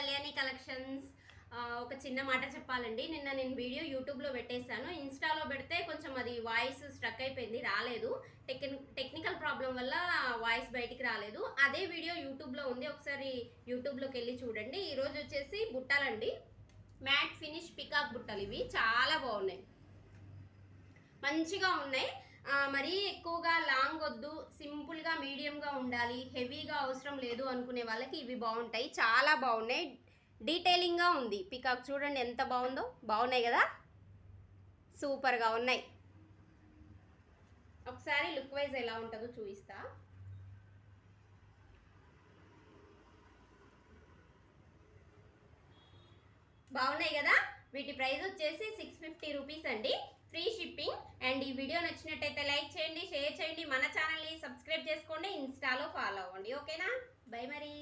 Kalyani collections. ఒక చిన్న మాట చెప్పాలండి. నిన్న నేను వీడియో యూట్యూబ్లో పెట్టేశాను. ఇన్స్టాలో పెడితే కొంచెం అది వాయిస్ స్ట్రక్ అయిపోయింది, రాలేదు. టెక్నికల్ ప్రాబ్లం వల్ల వాయిస్ బయటికి రాలేదు. అదే వీడియో యూట్యూబ్లో ఉంది, ఒకసారి యూట్యూబ్లోకి వెళ్ళి చూడండి. ఈరోజు వచ్చేసి బుట్టలండి, మ్యాట్ ఫినిష్ పికాక్ బుట్టలు. ఇవి చాలా బాగున్నాయి, మంచిగా ఉన్నాయి. మరీ ఎక్కువగా లాంగ్ వద్దు, సింపుల్గా మీడియంగా ఉండాలి, హెవీగా అవసరం లేదు అనుకునే వాళ్ళకి ఇవి బాగుంటాయి. చాలా బాగున్నాయి, డీటెయిలింగ్గా ఉంది. పికాక్ చూడండి ఎంత బాగుందో. బాగున్నాయి కదా, సూపర్గా ఉన్నాయి. ఒకసారి లుక్ వైజ్ ఎలా ఉంటుందో చూపిస్తా. బాగున్నాయి కదా. వీటి ప్రైస్ వచ్చేసి 650 రూపీస్ అండి, ఫ్రీ షిప్పింగ్. అండ్ ఈ వీడియో నచ్చినట్టయితే లైక్ చేయండి, షేర్ చేయండి, మన ఛానల్ని సబ్స్క్రైబ్ చేసుకోండి, ఇన్స్టాలో ఫాలో అవ్వండి. ఓకేనా, బై మరి.